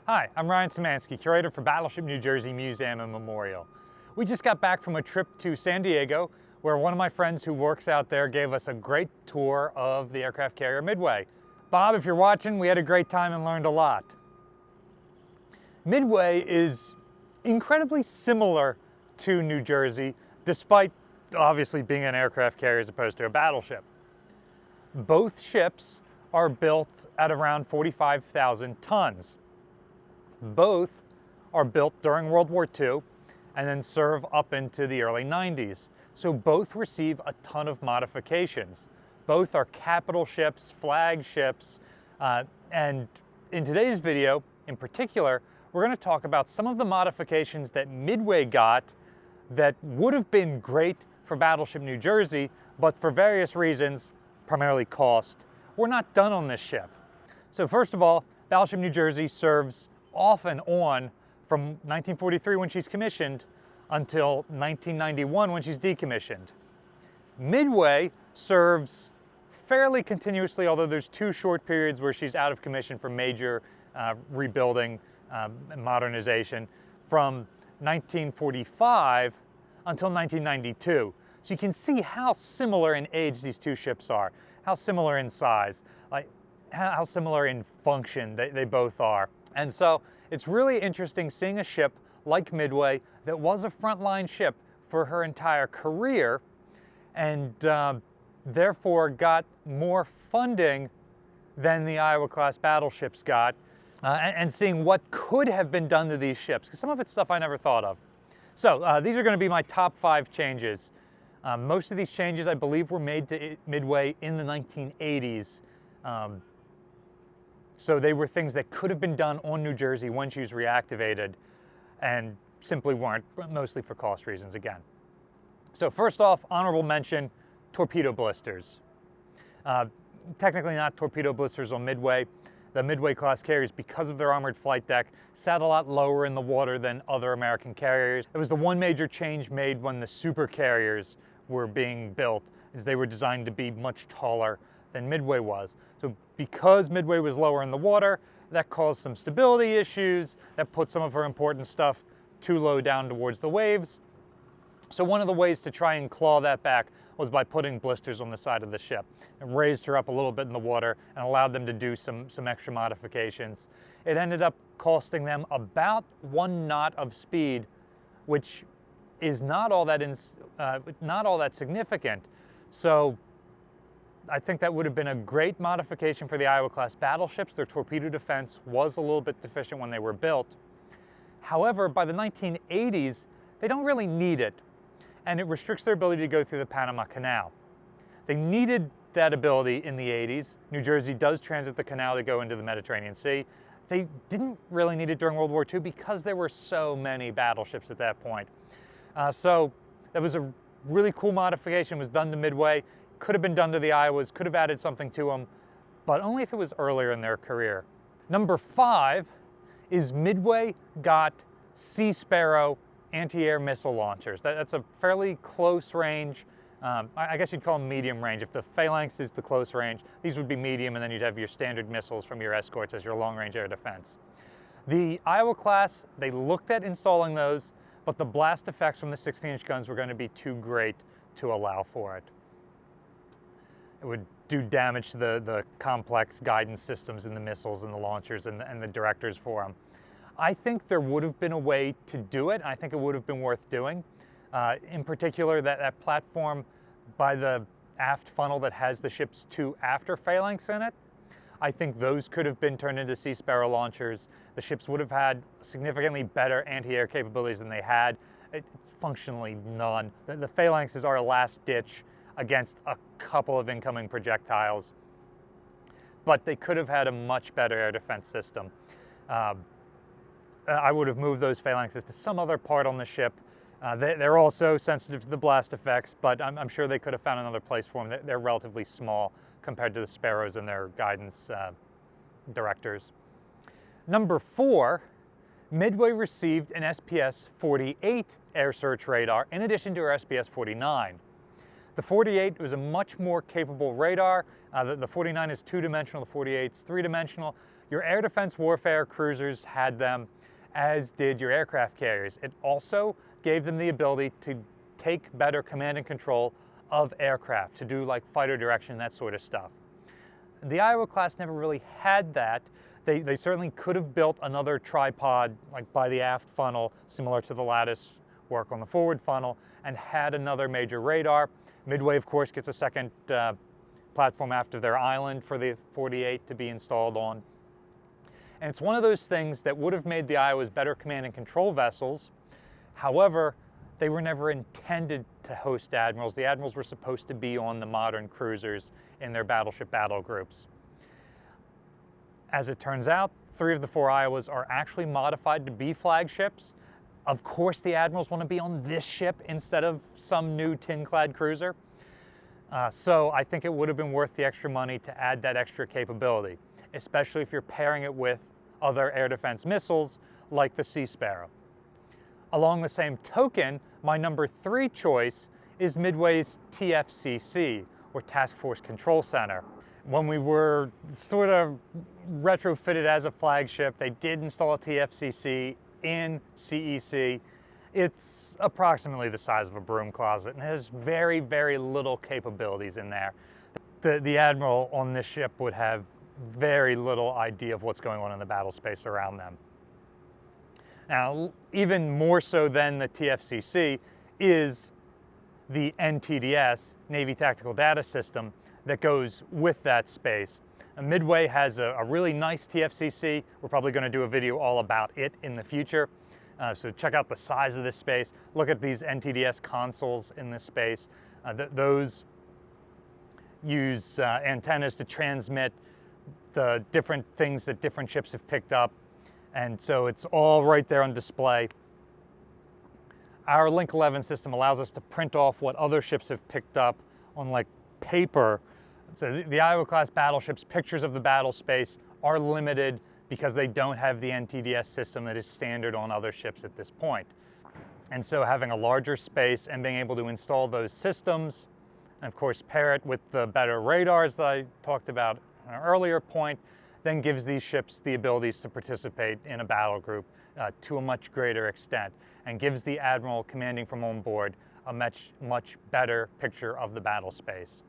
Hi, I'm Ryan Szymanski, curator for Battleship New Jersey Museum and Memorial. We just got back from a trip to San Diego, where one of my friends who works out there gave us a great tour of the aircraft carrier Midway. Bob, if you're watching, we had a great time and learned a lot. Midway is incredibly similar to New Jersey, despite obviously being an aircraft carrier as opposed to a battleship. Both ships are built at around 45,000 tons. Both are built during World War II and then serve up into the early 90s. So both receive a ton of modifications. Both are capital ships, flagships, and in today's video, in particular, we're going to talk about some of the modifications that Midway got that would have been great for Battleship New Jersey, but for various reasons, primarily cost, were not done on this ship. So first of all, Battleship New Jersey serves off and on from 1943 when she's commissioned until 1991 when she's decommissioned. Midway serves fairly continuously, although there's two short periods where she's out of commission for major rebuilding and modernization from 1945 until 1992. So you can see how similar in age these two ships are, how similar in size, like how similar in function they both are. And so it's really interesting seeing a ship like Midway that was a frontline ship for her entire career and therefore got more funding than the Iowa-class battleships got, and seeing what could have been done to these ships, because some of it's stuff I never thought of. So these are going to be my top 5 changes. Most of these changes, I believe, were made to Midway in the 1980s. So they were things that could have been done on New Jersey when she was reactivated and simply weren't, mostly for cost reasons again. So first off, honorable mention, torpedo blisters. Technically not torpedo blisters on Midway. The Midway class carriers, because of their armored flight deck, sat a lot lower in the water than other American carriers. It was the one major change made when the super carriers were being built, is they were designed to be much taller than Midway was. So because Midway was lower in the water, that caused some stability issues, that put some of her important stuff too low down towards the waves. So one of the ways to try and claw that back was by putting blisters on the side of the ship. It raised her up a little bit in the water and allowed them to do some extra modifications. It ended up costing them about 1 knot of speed, which is not all that significant. So I think that would have been a great modification for the Iowa-class battleships. Their torpedo defense was a little bit deficient when they were built. However, by the 1980s, they don't really need it, and it restricts their ability to go through the Panama Canal. They needed that ability in the 80s. New Jersey does transit the canal to go into the Mediterranean Sea. They didn't really need it during World War II because there were so many battleships at that point. So that was a really cool modification. It was done to Midway. Could have been done to the Iowas, could have added something to them, but only if it was earlier in their career. Number 5 is Midway got Sea Sparrow anti-air missile launchers. That's a fairly close range. I guess you'd call them medium range. If the Phalanx is the close range, these would be medium, and then you'd have your standard missiles from your escorts as your long-range air defense. The Iowa class, they looked at installing those, but the blast effects from the 16-inch guns were going to be too great to allow for it. It would do damage to the complex guidance systems in the missiles and the launchers and the directors for them. I think there would have been a way to do it. I think it would have been worth doing. In particular, that platform by the aft funnel that has the ship's 2 after Phalanx in it, I think those could have been turned into Sea Sparrow launchers. The ships would have had significantly better anti-air capabilities than they had. Functionally none. The Phalanxes are a last ditch against a couple of incoming projectiles, but they could have had a much better air defense system. I would have moved those Phalanxes to some other part on the ship. They're also sensitive to the blast effects, but I'm sure they could have found another place for them. They're relatively small compared to the Sparrows and their guidance directors. Number 4, Midway received an SPS-48 air search radar in addition to her SPS-49. The 48 was a much more capable radar. The 49 is two-dimensional, the 48 is three-dimensional. Your air defense warfare cruisers had them, as did your aircraft carriers. It also gave them the ability to take better command and control of aircraft, to do like fighter direction, that sort of stuff. The Iowa class never really had that. They certainly could have built another tripod, like by the aft funnel, similar to the lattice work on the forward funnel, and had another major radar. Midway, of course, gets a second platform after their island for the 48 to be installed on. And it's one of those things that would have made the Iowas better command and control vessels. However, they were never intended to host admirals. The admirals were supposed to be on the modern cruisers in their battleship battle groups. As it turns out, 3 of the 4 Iowas are actually modified to be flagships. Of course, the admirals want to be on this ship instead of some new tin-clad cruiser. So I think it would have been worth the extra money to add that extra capability, especially if you're pairing it with other air defense missiles like the Sea Sparrow. Along the same token, my number 3 choice is Midway's TFCC, or Task Force Control Center. When we were sort of retrofitted as a flagship, they did install a TFCC in CEC. It's approximately the size of a broom closet and has very, very little capabilities in there. The admiral on this ship would have very little idea of what's going on in the battle space around them. Now, even more so than the TFCC is the NTDS, Navy Tactical Data System, that goes with that space. And Midway has a really nice TFCC. We're probably going to do a video all about it in the future. So check out the size of this space. Look at these NTDS consoles in this space. Those use antennas to transmit the different things that different ships have picked up. And so it's all right there on display. Our Link 11 system allows us to print off what other ships have picked up on like paper. So the Iowa class battleships, pictures of the battle space are limited because they don't have the NTDS system that is standard on other ships at this point. And so having a larger space and being able to install those systems, and of course pair it with the better radars that I talked about at an earlier point, then gives these ships the abilities to participate in a battle group to a much greater extent, and gives the admiral commanding from on board a much better picture of the battle space.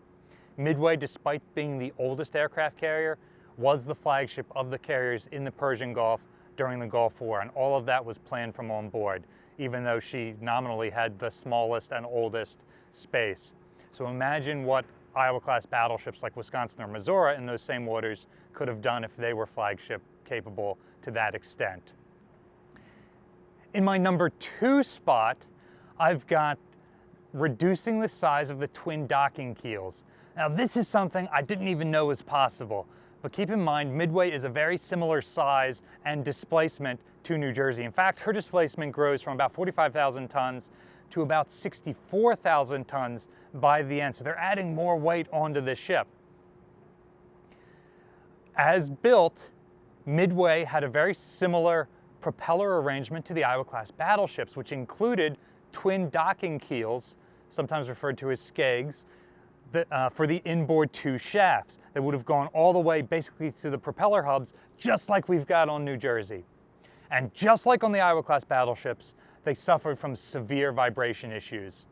Midway, despite being the oldest aircraft carrier, was the flagship of the carriers in the Persian Gulf during the Gulf War, and all of that was planned from on board, even though she nominally had the smallest and oldest space. So imagine what Iowa-class battleships like Wisconsin or Missouri in those same waters could have done if they were flagship capable to that extent. In my number 2 spot, I've got reducing the size of the twin docking keels. Now, this is something I didn't even know was possible, but keep in mind, Midway is a very similar size and displacement to New Jersey. In fact, her displacement grows from about 45,000 tons to about 64,000 tons by the end. So they're adding more weight onto this ship. As built, Midway had a very similar propeller arrangement to the Iowa-class battleships, which included twin docking keels, sometimes referred to as skegs, for the inboard 2 shafts that would have gone all the way basically to the propeller hubs, just like we've got on New Jersey. And just like on the Iowa-class battleships, they suffered from severe vibration issues.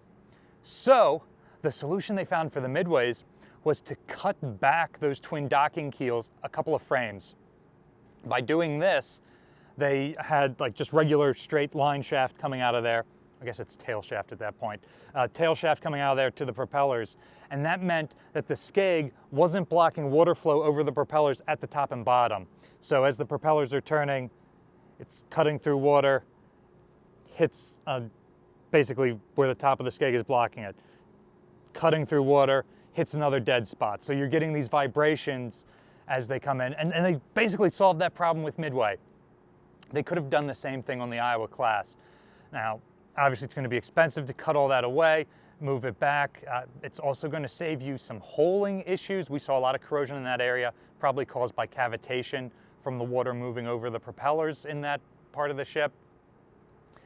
So the solution they found for the Midways was to cut back those twin docking keels a couple of frames. By doing this, they had like just regular straight line shaft coming out of there. I guess it's tail shaft at that point. Tail shaft coming out of there to the propellers. And that meant that the skeg wasn't blocking water flow over the propellers at the top and bottom. So as the propellers are turning, it's cutting through water, hits basically where the top of the skeg is blocking it. Cutting through water, hits another dead spot. So you're getting these vibrations as they come in. And they basically solved that problem with Midway. They could have done the same thing on the Iowa class. Now, obviously it's going to be expensive to cut all that away, move it back. It's also going to save you some holing issues. We saw a lot of corrosion in that area, probably caused by cavitation from the water moving over the propellers in that part of the ship.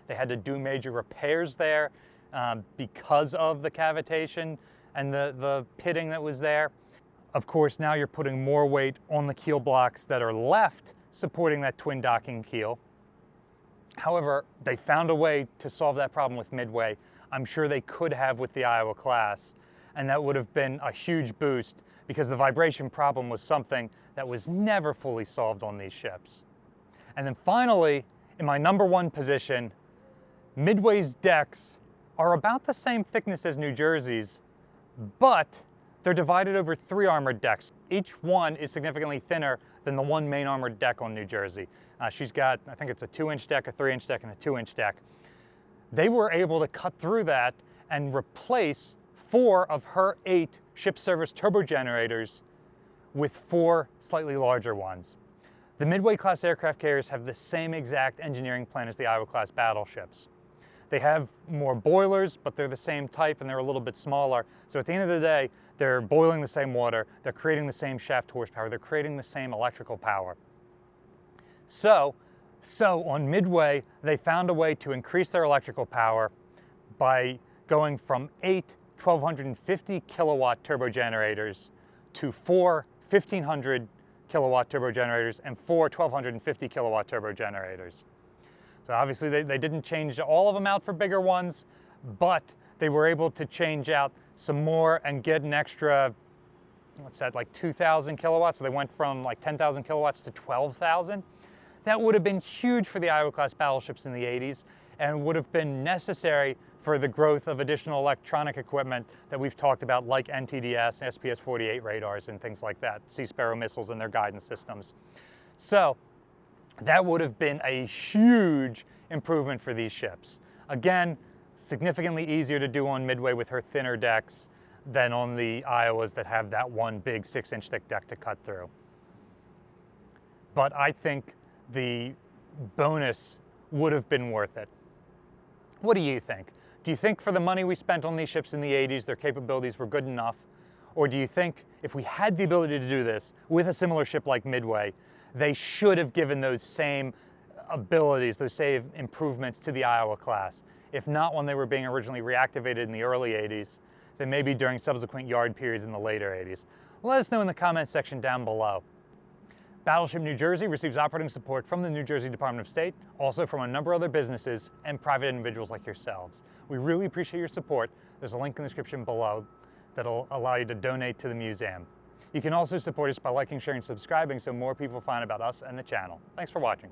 They had to do major repairs there because of the cavitation and the pitting that was there. Of course, now you're putting more weight on the keel blocks that are left supporting that twin docking keel. However, they found a way to solve that problem with Midway. I'm sure they could have with the Iowa class, and that would have been a huge boost because the vibration problem was something that was never fully solved on these ships. And then finally, in my number one position, Midway's decks are about the same thickness as New Jersey's, but they're divided over 3 armored decks. Each one is significantly thinner than the one main armored deck on New Jersey. She's got, I think it's a 2-inch deck, a 3-inch deck, and a 2-inch deck. They were able to cut through that and replace 4 of her 8 ship service turbogenerators with 4 slightly larger ones. The Midway class aircraft carriers have the same exact engineering plan as the Iowa class battleships. They have more boilers, but they're the same type and they're a little bit smaller. So at the end of the day, they're boiling the same water, they're creating the same shaft horsepower, they're creating the same electrical power. So on Midway, they found a way to increase their electrical power by going from 8 1,250 kilowatt turbogenerators to 4 1,500 kilowatt turbogenerators and 4 1,250 kilowatt turbogenerators. So obviously they didn't change all of them out for bigger ones, but they were able to change out some more and get an extra, what's that, like 2,000 kilowatts? So they went from like 10,000 kilowatts to 12,000. That would have been huge for the Iowa class battleships in the 80s and would have been necessary for the growth of additional electronic equipment that we've talked about, like NTDS, SPS-48 radars and things like that, Sea Sparrow missiles and their guidance systems. So that would have been a huge improvement for these ships. Again, significantly easier to do on Midway with her thinner decks than on the Iowas that have that one big 6-inch thick deck to cut through. But I think the bonus would have been worth it. What do you think? Do you think for the money we spent on these ships in the 80s, their capabilities were good enough? Or do you think if we had the ability to do this with a similar ship like Midway, they should have given those same abilities, those same improvements to the Iowa class? If not when they were being originally reactivated in the early 80s, then maybe during subsequent yard periods in the later 80s. Let us know in the comments section down below. Battleship New Jersey receives operating support from the New Jersey Department of State, also from a number of other businesses and private individuals like yourselves. We really appreciate your support. There's a link in the description below that'll allow you to donate to the museum. You can also support us by liking, sharing, and subscribing so more people find about us and the channel. Thanks for watching.